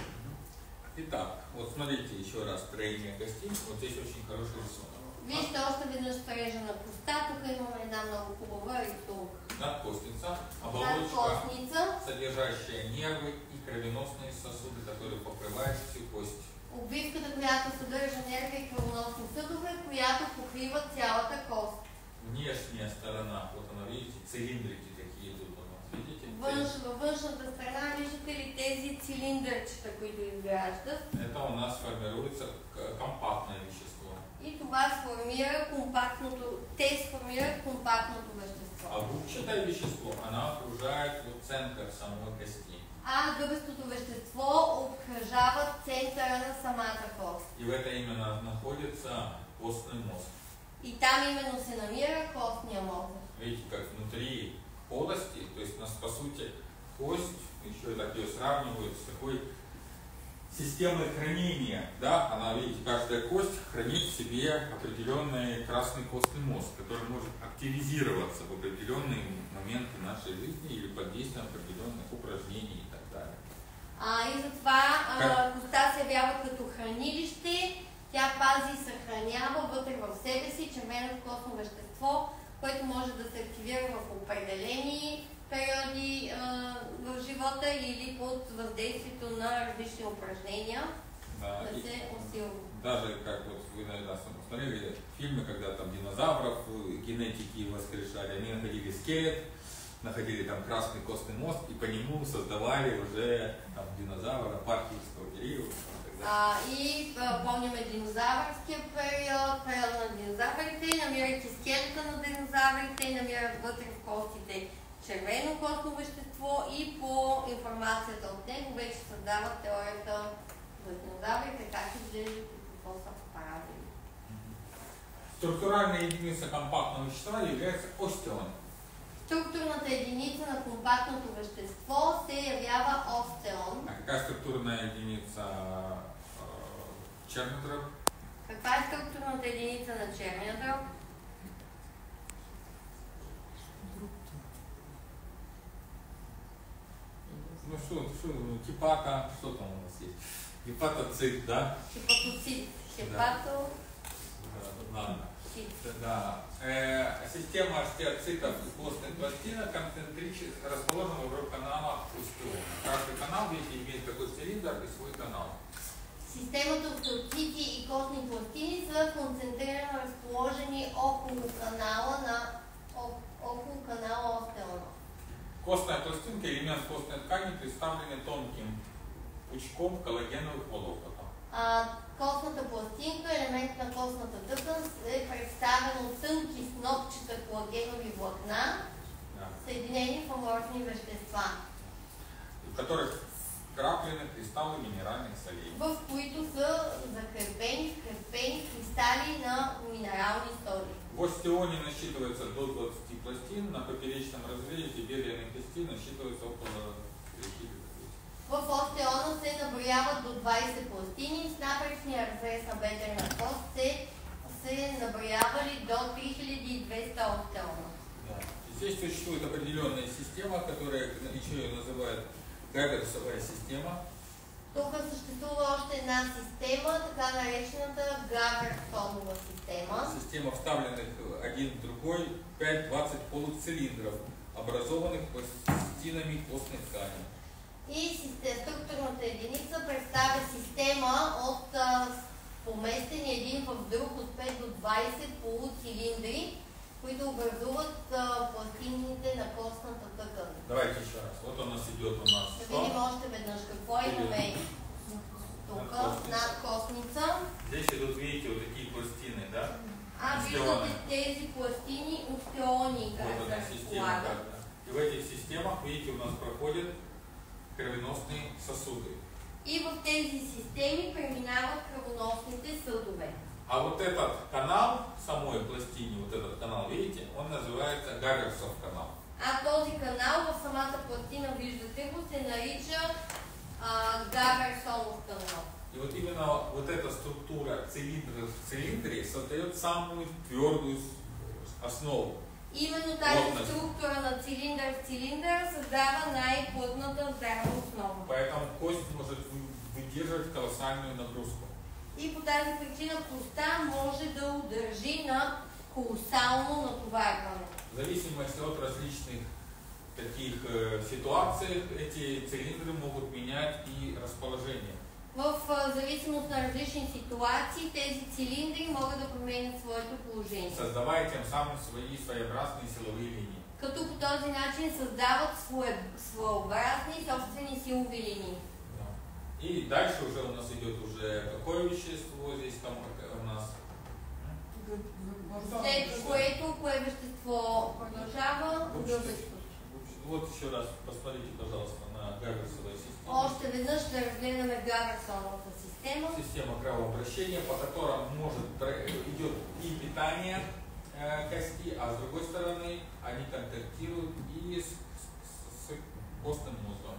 S2: Итак, вот смотрите еще раз строение кости. Вот здесь очень хороший рисунок.
S1: Вижте още веднъж строежа на коста. Тук имаме една много хубава рисунка.
S2: Надкостница, оболочка, содержащая нервы и кровеносные сосуды, которые покрывают всю кость.
S1: Обвивката, която съдържа нерви и кръвоносни съдове, която покрива цялата кост.
S2: Внешняя сторона, вот она, видите, цилиндрики такие тут у нас, видите?
S1: Във външната страна виждате ли тези цилиндърчета, които изграждат?
S2: Это у нас формируется компактное вещество.
S1: И това сформира компактното вещество.
S2: А губчатое вещество, она окружает вот център самой кости.
S1: А гъбестото вещество обкръжава центъра на самата кост.
S2: И в это именно находится костный мозг.
S1: И там именно се намира костния мозък.
S2: Видите, как внутри полости, то есть у нас по сути кость, еще так ее сравнивают с такой системой хранения, да, она, видите, каждая кость хранит в себе определенный красный костный мозг, который может активизироваться в определенные моменты нашей жизни или под действием определенных упражнений и так далее.
S1: И затова коста се явява като хранилище. Тя пази и съхранява вътре в себе си червеното костно вещество, което може да се активира в определени периоди в живота или под въздействието на различни упражнения, да се усилва.
S2: Даже как вот вы, наверное, смотрели фильмы, когда там динозавров, генетики воскрешали, они находили скелет, находили там красный костный мозг и по нему создавали уже там динозавра паркинского периода.
S1: И помняме динозавърския период на динозаврите, намирайки скелета на динозаврите, намират вътре в костите червено костно вещество и по информацията от него вече създават теорията за динозаврите, как изглеждат и какво са правили.
S2: Структуральная единица компактного вещества является остеон.
S1: Структурната единица на компактното вещество се явява остеон.
S2: А какая структурная единица черный дроб?
S1: Каква е структурната единица на черния дроб?
S2: Ну что, гепата, что там у нас есть? Гепатоцит, да?
S1: Гепатоцит. Гепато...
S2: Да, ладно. Да. Система остеоцитов и костной пластины расположена вокруг канала остеона. Каждый канал, видите, имеет такой цилиндр и свой канал.
S1: Системата остеоцити и костни пластини са концентрирано разположени около канала остеона.
S2: Костная пластинка, элемент костной ткани, представлены тонким пучком коллагеновых волокон.
S1: Костната пластинка, елемент на костната тъкан, е представен от тънки снопчета колагенови влакна, съединени в аморфни вещества,
S2: в которых вкраплены кристаллы минеральных солей,
S1: в които са закрепени кристали на минерални соли.
S2: В остеоне насчитывается до 20 пластин, на поперечном разрезе бедренной кости насчитывается около 30.
S1: В остеона се наброяват до 20 пластини, с напречния разрез на бедрена кост се наброявали до 3200 остеона.
S2: Да. Здесь существует определенная система, которая еще ее называют Гаверсовая система.
S1: Тук съществува още една система, така наречената Гаверсонова система.
S2: Система вставленных один в другой 5-20 полуцилиндров, образованных пластинами костной ткани.
S1: И структурната единица представя система от поместени един в друг от 5 до 20 полуцилиндри, които образуват пластините на костната тъкан.
S2: Давайте еще раз. Вот у нас идет у нас.
S1: Да видим още веднъж какво имаме тук, над костница.
S2: Здесь идут, видите, вот такие пластины, да?
S1: Виждате тези пластини, остеони, как
S2: вот
S1: се разполагат.
S2: И в этих системах, видите, у нас проходят кръвеносные сосуды.
S1: И в тези системи преминават кръвоносните съдове.
S2: А вот этот канал, самой пластине, вот этот канал, видите, он называется Гаверсов канал.
S1: А този канал в самата пластина, виждате го, се нарича Гаверсонов канал.
S2: И вот именно вот эта структура цилиндра в цилиндре создает самую твердую основу.
S1: Именно тази структура на цилиндър в цилиндър създава най-плътната здрава основа.
S2: Поэтому кость может выдерживать колоссальную нагрузку.
S1: И по тази причина костта може да удържи на колосално натоварване.
S2: В зависимости от различных таких ситуаций, эти цилиндры могут менять и расположение.
S1: В зависимост на различни ситуации, тези цилиндри могат да променят своето положение.
S2: Создавая тем самым свои своеобразные силовые линии.
S1: Като по този начин създават своеобразни собствени силови линии.
S2: И дальше уже у нас идет уже какое вещество здесь там у нас?
S1: След което, кое вещество продължава?
S2: Вот еще раз посмотрите, пожалуйста, на Гаверсовую систему.
S1: Още веднъж да разгледаме Гаверсоновата система.
S2: Система кровообращения, по которой идет и питание кости, а с другой стороны они контактируют и с костным мозгом.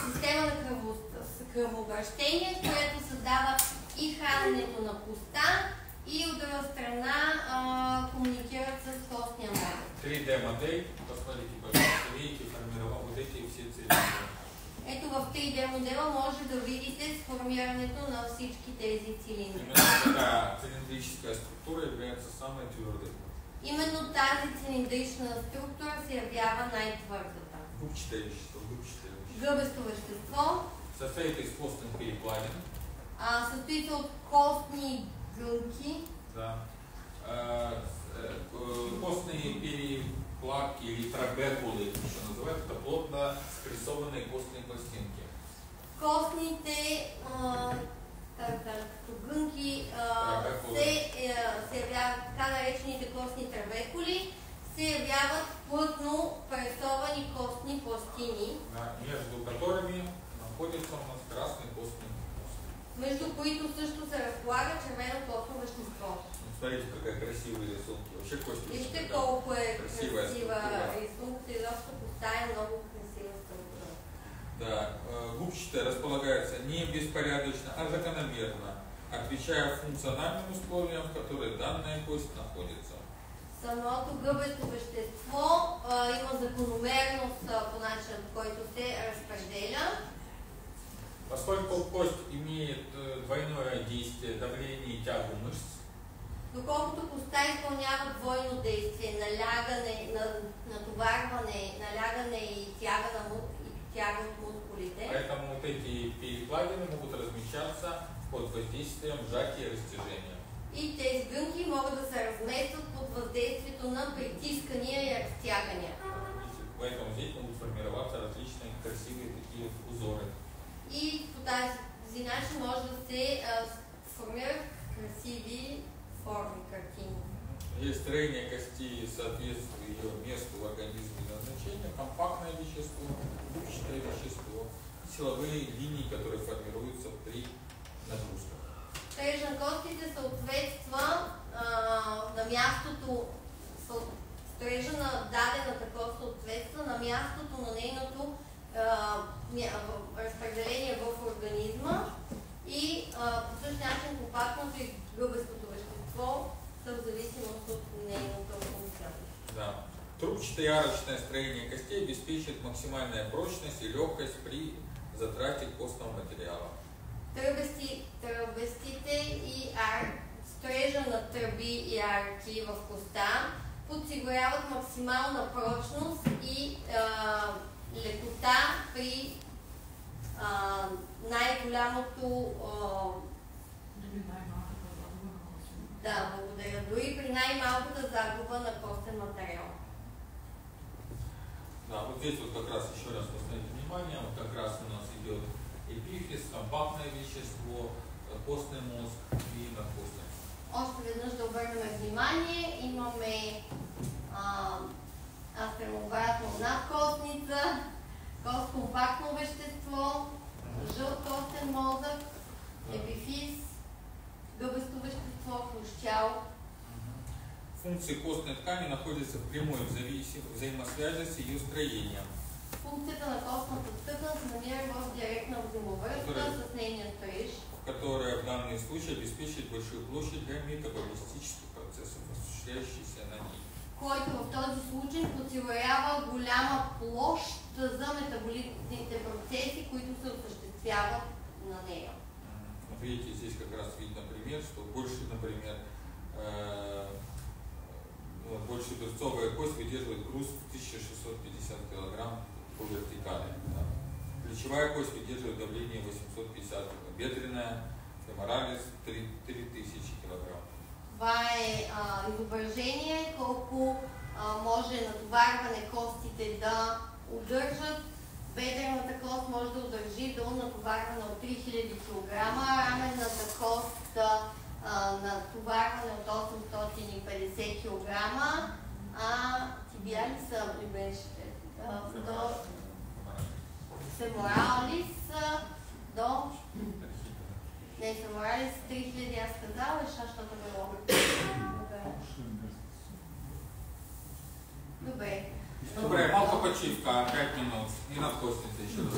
S1: Система на кръвообращение, която създава и храненето на коста, и от друга страна комуникират с костния мозък.
S2: 3D модель, посмотрите, пожалуйста, видите, формировал вот эти все цилиндры.
S1: Ето в 3D модела може да видите сформирането на всички тези цилиндри.
S2: Именно такая цилиндрическая структура является самой твердой.
S1: Именно тази цилиндрична структура се явява най-твърдата.
S2: Губчатое вещество, губчатое вещество.
S1: Гъбесто вещество.
S2: Состоит из костных перекладин.
S1: Състои се от костни гънки.
S2: Да. Костные перекладки или трабекулы, что называют, это плотно спрессованные костные пластинки.
S1: Костните гънки се явяват, така наречените костни трабекули, се явяват плътно пресовани костни пластини,
S2: между которыми находятся у нас красные костные пластины.
S1: Между които също се разполага червено костно вещество.
S2: Смотрите, какая красивая рисунка. Вообще кости.
S1: Вижте колко е красива рисунка, изобщо поставя много красива структура.
S2: Да, губчатая располагается не беспорядочно, а закономерно, отвечая функциональным условиям, в которых данная кость находится.
S1: Самото гъбесто вещество има закономерност по начинът, по който се разпределя.
S2: Поскольку кость имеет двойное действие, давление и тягу мышц,
S1: доколкото коста изпълнява двойно действие, налягане, натоварване, налягане и тяга от мускулите.
S2: Поэтому вот эти перекладины могут размещаться под воздействием сжатия и растяжения.
S1: И тези гънки могат да се разместват под въздействието на притискания и разтягания.
S2: Поэтому здесь могут формироваться различные красивые такие узоры.
S1: И по тази начин може да се сформират красиви форми, картини.
S2: Есть строение кости соответствует ее месту в организме и назначению, компактное вещество, губчатое вещество, силовые линии, которые формируются при нагрузках.
S1: Строеж на костите съответства на мястото, строежа на дадената кост съответства на мястото на нейното разпределение в организма и по същия начин компактното и гъбестото вещество са в зависимост от нейното функция.
S2: Да. Труп Четырехярочное строение костей обеспечит максимальную прочность и легкость при затрате костного материала.
S1: Тръбестите и строежа на тръби и арки в коста подсигуряват максимална прочност и лекота при най-голямото благодаря. Дори при най-малката загуба на костен материал.
S2: Да, вот здесь вот как раз еще раз посмотрите внимание, вот как раз у нас идет эпифиз, компактное вещество, костный мозг и надкостный.
S1: Още веднъж да обърнем внимание, имаме астерообратно надкостница, компактно вещество, жълт костен мозък, епифиз, гъбесто вещество, хрущял.
S2: Функции костной ткани находятся в прямой взаимосвязи с ее строением.
S1: Функцията на костната тъкан се намира в директна взаимовръзка с нейния строеж,
S2: которая в данный случай обеспечивает большую площадь для метаболистических процессов, осуществляющихся на ней.
S1: Който в този случай подсигурява голяма площ за метаболитните процеси, които се осъществяват на нея.
S2: Видите, здесь как раз видно пример, что больше, например, большеберцовая кость выдерживает груз 1650 кг по вертикали. Да. Плечевая кость выдерживает давление 850 кг. Бедренная, феморалис 3000 кг.
S1: Това е изображение колко може натоварване костите да удържат. Бедрената кост може да удържи до натоварване от 3000 кг, раменната кост натоварване от 850 кг, тибиали са ли беше? До феморалис до... Не, феморалис 3000 аз казала, защото било. Добре.
S2: Добре, малка почивка, 5 минут и надкостница еще раз.